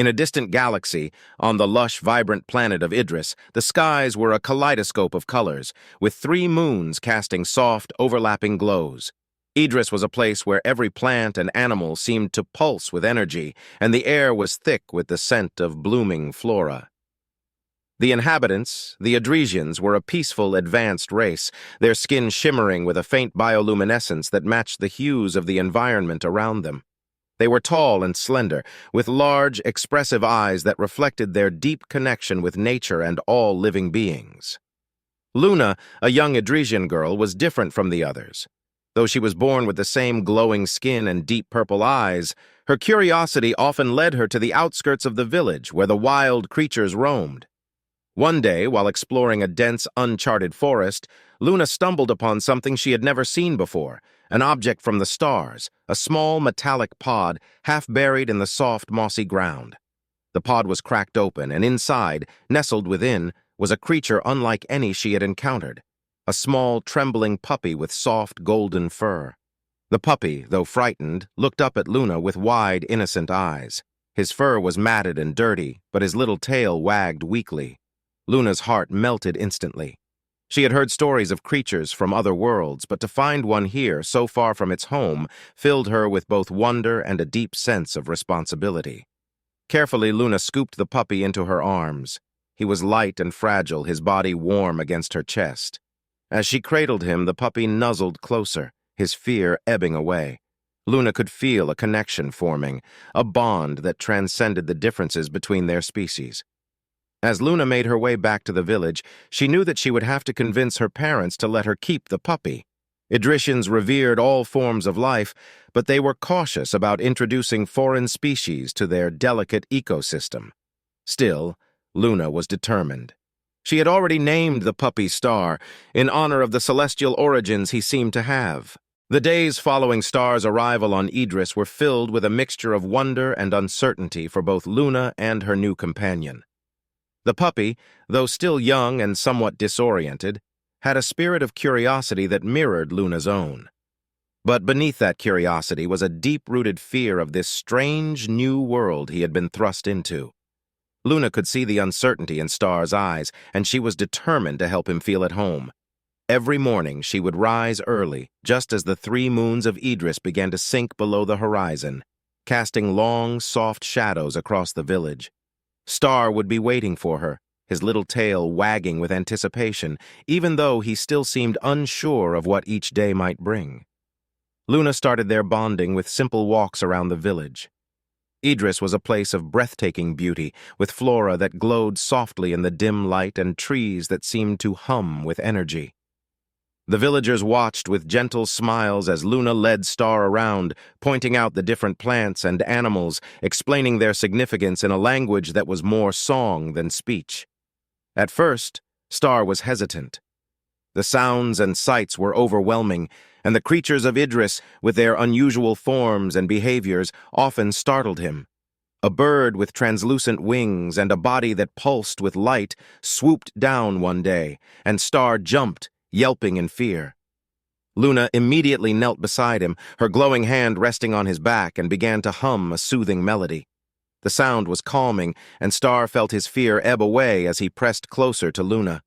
In a distant galaxy, on the lush, vibrant planet of Idris, the skies were a kaleidoscope of colors, with 3 moons casting soft, overlapping glows. Idris was a place where every plant and animal seemed to pulse with energy, and the air was thick with the scent of blooming flora. The inhabitants, the Idrisians, were a peaceful, advanced race, their skin shimmering with a faint bioluminescence that matched the hues of the environment around them. They were tall and slender, with large, expressive eyes that reflected their deep connection with nature and all living beings. Luna, a young Idrisian girl, was different from the others. Though she was born with the same glowing skin and deep purple eyes, her curiosity often led her to the outskirts of the village where the wild creatures roamed. One day, while exploring a dense, uncharted forest, Luna stumbled upon something she had never seen before, an object from the stars, a small metallic pod half buried in the soft, mossy ground. The pod was cracked open, and inside, nestled within, was a creature unlike any she had encountered, a small, trembling puppy with soft, golden fur. The puppy, though frightened, looked up at Luna with wide, innocent eyes. His fur was matted and dirty, but his little tail wagged weakly. Luna's heart melted instantly. She had heard stories of creatures from other worlds, but to find one here, so far from its home, filled her with both wonder and a deep sense of responsibility. Carefully, Luna scooped the puppy into her arms. He was light and fragile, his body warm against her chest. As she cradled him, the puppy nuzzled closer, his fear ebbing away. Luna could feel a connection forming, a bond that transcended the differences between their species. As Luna made her way back to the village, she knew that she would have to convince her parents to let her keep the puppy. Idrisians revered all forms of life, but they were cautious about introducing foreign species to their delicate ecosystem. Still, Luna was determined. She had already named the puppy Star, in honor of the celestial origins he seemed to have. The days following Star's arrival on Idris were filled with a mixture of wonder and uncertainty for both Luna and her new companion. The puppy, though still young and somewhat disoriented, had a spirit of curiosity that mirrored Luna's own. But beneath that curiosity was a deep-rooted fear of this strange new world he had been thrust into. Luna could see the uncertainty in Star's eyes, and she was determined to help him feel at home. Every morning she would rise early, just as the 3 moons of Idris began to sink below the horizon, casting long, soft shadows across the village. Star would be waiting for her, his little tail wagging with anticipation, even though he still seemed unsure of what each day might bring. Luna started their bonding with simple walks around the village. Idris was a place of breathtaking beauty, with flora that glowed softly in the dim light and trees that seemed to hum with energy. The villagers watched with gentle smiles as Luna led Star around, pointing out the different plants and animals, explaining their significance in a language that was more song than speech. At first, Star was hesitant. The sounds and sights were overwhelming, and the creatures of Idris, with their unusual forms and behaviors, often startled him. A bird with translucent wings and a body that pulsed with light swooped down one day, and Star jumped, yelping in fear. Luna immediately knelt beside him, her glowing hand resting on his back, and began to hum a soothing melody. The sound was calming, and Star felt his fear ebb away as he pressed closer to Luna.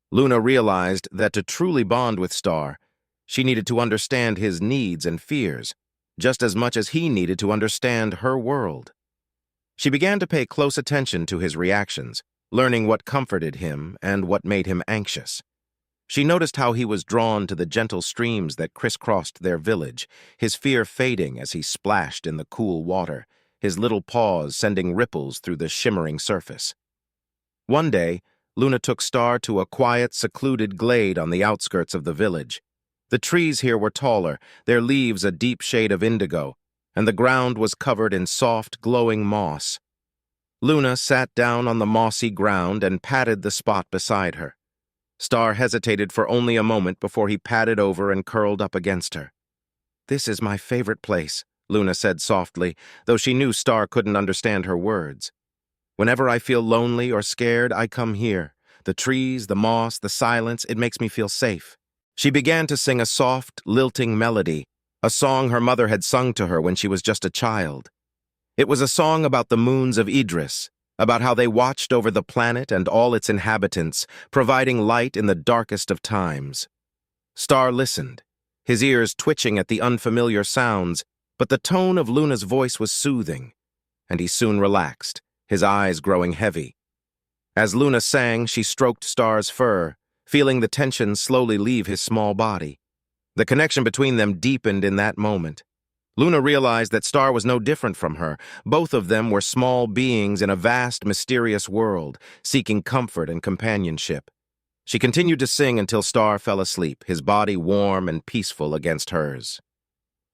Luna realized that to truly bond with Star, she needed to understand his needs and fears, just as much as he needed to understand her world. She began to pay close attention to his reactions, learning what comforted him and what made him anxious. She noticed how he was drawn to the gentle streams that crisscrossed their village, his fear fading as he splashed in the cool water, his little paws sending ripples through the shimmering surface. One day, Luna took Star to a quiet, secluded glade on the outskirts of the village. The trees here were taller, their leaves a deep shade of indigo, and the ground was covered in soft, glowing moss. Luna sat down on the mossy ground and patted the spot beside her. Star hesitated for only a moment before he padded over and curled up against her. "This is my favorite place," Luna said softly, though she knew Star couldn't understand her words. "Whenever I feel lonely or scared, I come here. The trees, the moss, the silence, it makes me feel safe." She began to sing a soft, lilting melody, a song her mother had sung to her when she was just a child. It was a song about the moons of Idris, about how they watched over the planet and all its inhabitants, providing light in the darkest of times. Star listened, his ears twitching at the unfamiliar sounds, but the tone of Luna's voice was soothing, and he soon relaxed, his eyes growing heavy. As Luna sang, she stroked Star's fur, feeling the tension slowly leave his small body. The connection between them deepened in that moment. Luna realized that Star was no different from her. Both of them were small beings in a vast, mysterious world, seeking comfort and companionship. She continued to sing until Star fell asleep, his body warm and peaceful against hers.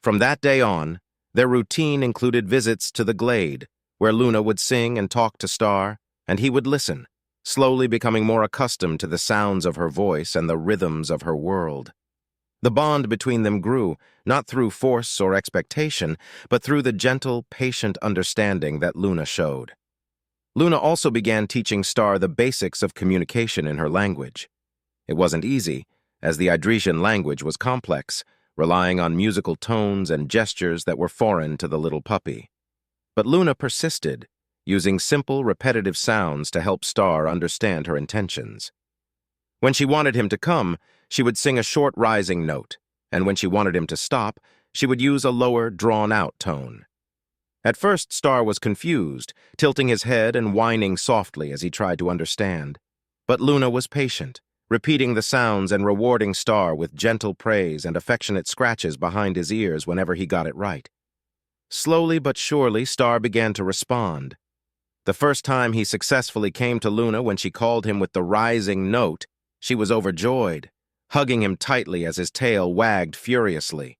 From that day on, their routine included visits to the glade, where Luna would sing and talk to Star, and he would listen, slowly becoming more accustomed to the sounds of her voice and the rhythms of her world. The bond between them grew, not through force or expectation, but through the gentle, patient understanding that Luna showed. Luna also began teaching Star the basics of communication in her language. It wasn't easy, as the Idrisian language was complex, relying on musical tones and gestures that were foreign to the little puppy. But Luna persisted, using simple, repetitive sounds to help Star understand her intentions. When she wanted him to come, she would sing a short rising note, and when she wanted him to stop, she would use a lower, drawn-out tone. At first, Star was confused, tilting his head and whining softly as he tried to understand. But Luna was patient, repeating the sounds and rewarding Star with gentle praise and affectionate scratches behind his ears whenever he got it right. Slowly but surely, Star began to respond. The first time he successfully came to Luna when she called him with the rising note, she was overjoyed, hugging him tightly as his tail wagged furiously.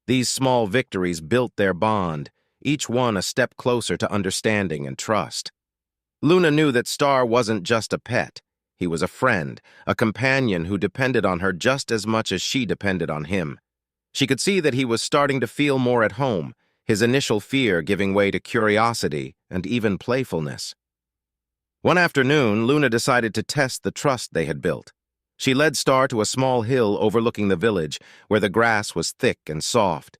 These small victories built their bond, each one a step closer to understanding and trust. Luna knew that Star wasn't just a pet. He was a friend, a companion who depended on her just as much as she depended on him. She could see that he was starting to feel more at home, his initial fear giving way to curiosity and even playfulness. One afternoon, Luna decided to test the trust they had built. She led Star to a small hill overlooking the village, where the grass was thick and soft.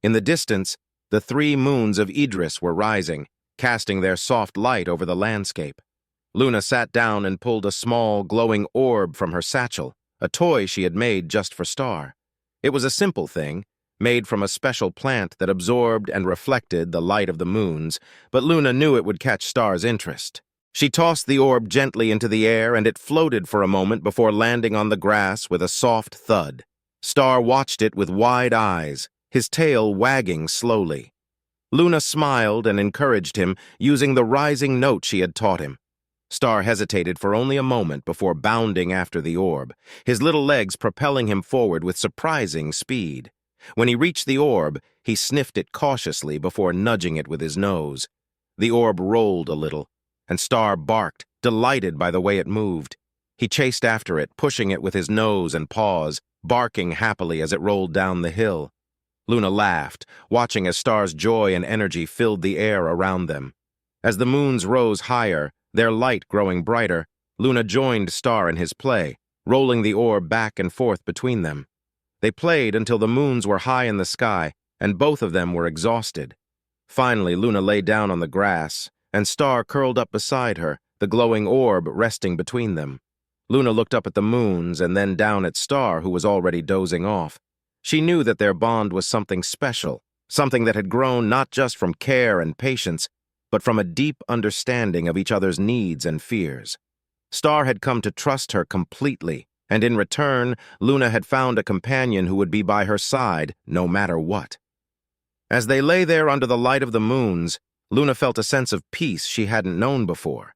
In the distance, the 3 moons of Idris were rising, casting their soft light over the landscape. Luna sat down and pulled a small, glowing orb from her satchel, a toy she had made just for Star. It was a simple thing, made from a special plant that absorbed and reflected the light of the moons, but Luna knew it would catch Star's interest. She tossed the orb gently into the air, and it floated for a moment before landing on the grass with a soft thud. Star watched it with wide eyes, his tail wagging slowly. Luna smiled and encouraged him, using the rising note she had taught him. Star hesitated for only a moment before bounding after the orb, his little legs propelling him forward with surprising speed. When he reached the orb, he sniffed it cautiously before nudging it with his nose. The orb rolled a little, and Star barked, delighted by the way it moved. He chased after it, pushing it with his nose and paws, barking happily as it rolled down the hill. Luna laughed, watching as Star's joy and energy filled the air around them. As the moons rose higher, their light growing brighter, Luna joined Star in his play, rolling the orb back and forth between them. They played until the moons were high in the sky, and both of them were exhausted. Finally, Luna lay down on the grass, and Star curled up beside her, the glowing orb resting between them. Luna looked up at the moons and then down at Star, who was already dozing off. She knew that their bond was something special, something that had grown not just from care and patience, but from a deep understanding of each other's needs and fears. Star had come to trust her completely, and in return, Luna had found a companion who would be by her side no matter what. As they lay there under the light of the moons, Luna felt a sense of peace she hadn't known before.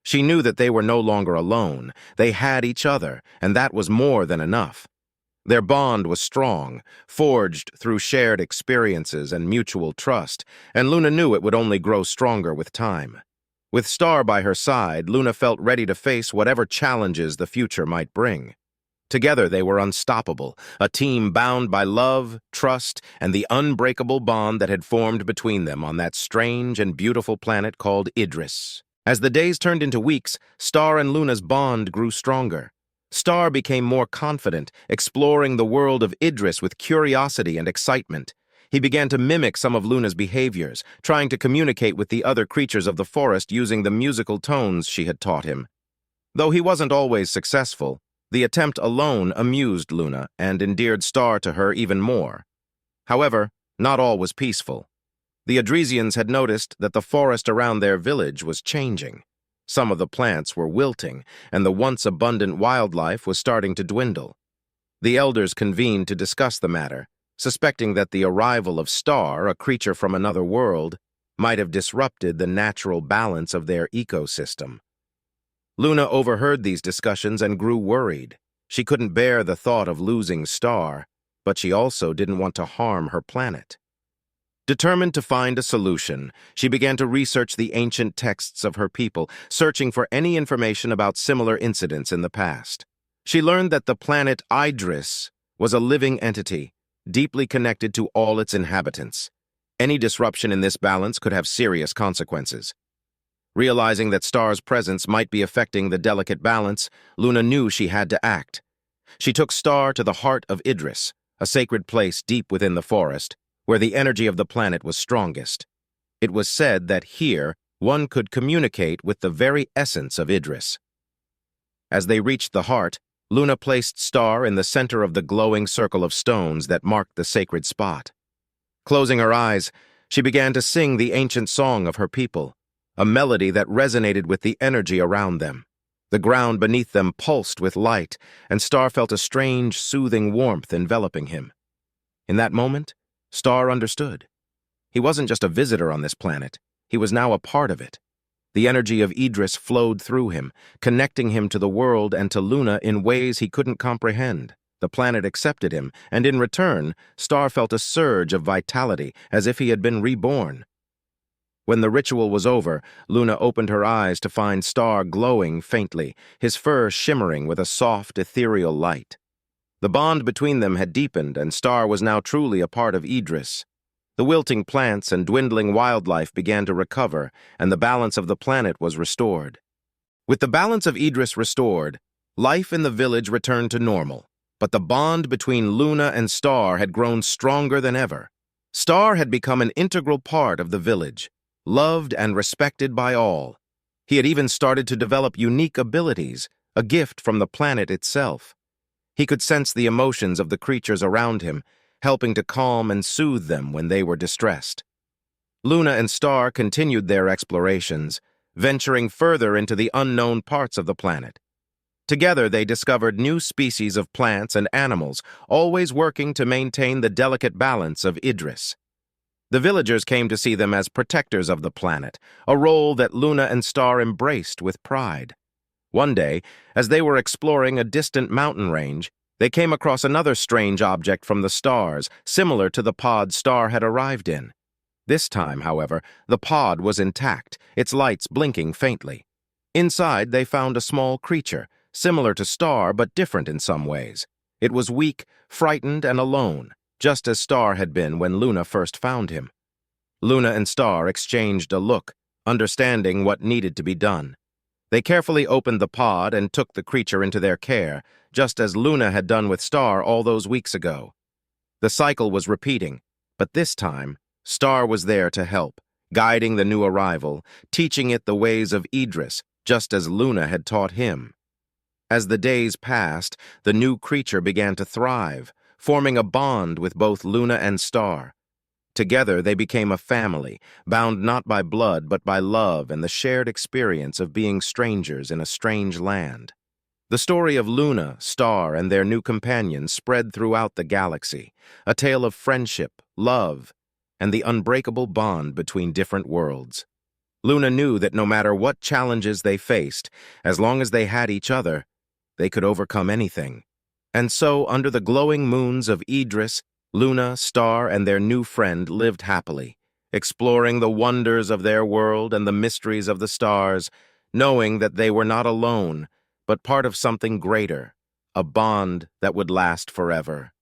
She knew that they were no longer alone. They had each other, and that was more than enough. Their bond was strong, forged through shared experiences and mutual trust, and Luna knew it would only grow stronger with time. With Star by her side, Luna felt ready to face whatever challenges the future might bring. Together they were unstoppable, a team bound by love, trust, and the unbreakable bond that had formed between them on that strange and beautiful planet called Idris. As the days turned into weeks, Star and Luna's bond grew stronger. Star became more confident, exploring the world of Idris with curiosity and excitement. He began to mimic some of Luna's behaviors, trying to communicate with the other creatures of the forest using the musical tones she had taught him. Though he wasn't always successful, the attempt alone amused Luna and endeared Star to her even more. However, not all was peaceful. The Adresians had noticed that the forest around their village was changing. Some of the plants were wilting, and the once abundant wildlife was starting to dwindle. The elders convened to discuss the matter, suspecting that the arrival of Star, a creature from another world, might have disrupted the natural balance of their ecosystem. Luna overheard these discussions and grew worried. She couldn't bear the thought of losing Star, but she also didn't want to harm her planet. Determined to find a solution, she began to research the ancient texts of her people, searching for any information about similar incidents in the past. She learned that the planet Idris was a living entity, deeply connected to all its inhabitants. Any disruption in this balance could have serious consequences. Realizing that Star's presence might be affecting the delicate balance, Luna knew she had to act. She took Star to the heart of Idris, a sacred place deep within the forest, where the energy of the planet was strongest. It was said that here one could communicate with the very essence of Idris. As they reached the heart, Luna placed Star in the center of the glowing circle of stones that marked the sacred spot. Closing her eyes, she began to sing the ancient song of her people, a melody that resonated with the energy around them. The ground beneath them pulsed with light, and Star felt a strange, soothing warmth enveloping him. In that moment, Star understood. He wasn't just a visitor on this planet, he was now a part of it. The energy of Idris flowed through him, connecting him to the world and to Luna in ways he couldn't comprehend. The planet accepted him, and in return, Star felt a surge of vitality, as if he had been reborn. When the ritual was over, Luna opened her eyes to find Star glowing faintly, his fur shimmering with a soft, ethereal light. The bond between them had deepened, and Star was now truly a part of Idris. The wilting plants and dwindling wildlife began to recover, and the balance of the planet was restored. With the balance of Idris restored, life in the village returned to normal, but the bond between Luna and Star had grown stronger than ever. Star had become an integral part of the village, loved and respected by all. He had even started to develop unique abilities, a gift from the planet itself. He could sense the emotions of the creatures around him, helping to calm and soothe them when they were distressed. Luna and Star continued their explorations, venturing further into the unknown parts of the planet. Together, they discovered new species of plants and animals, always working to maintain the delicate balance of Idris. The villagers came to see them as protectors of the planet, a role that Luna and Star embraced with pride. One day, as they were exploring a distant mountain range, they came across another strange object from the stars, similar to the pod Star had arrived in. This time, however, the pod was intact, its lights blinking faintly. Inside, they found a small creature, similar to Star but different in some ways. It was weak, frightened, and alone, just as Star had been when Luna first found him. Luna and Star exchanged a look, understanding what needed to be done. They carefully opened the pod and took the creature into their care, just as Luna had done with Star all those weeks ago. The cycle was repeating, but this time, Star was there to help, guiding the new arrival, teaching it the ways of Idris, just as Luna had taught him. As the days passed, the new creature began to thrive, forming a bond with both Luna and Star. Together, they became a family, bound not by blood but by love and the shared experience of being strangers in a strange land. The story of Luna, Star, and their new companions spread throughout the galaxy, a tale of friendship, love, and the unbreakable bond between different worlds. Luna knew that no matter what challenges they faced, as long as they had each other, they could overcome anything. And so, under the glowing moons of Idris, Luna, Star, and their new friend lived happily, exploring the wonders of their world and the mysteries of the stars, knowing that they were not alone, but part of something greater, a bond that would last forever.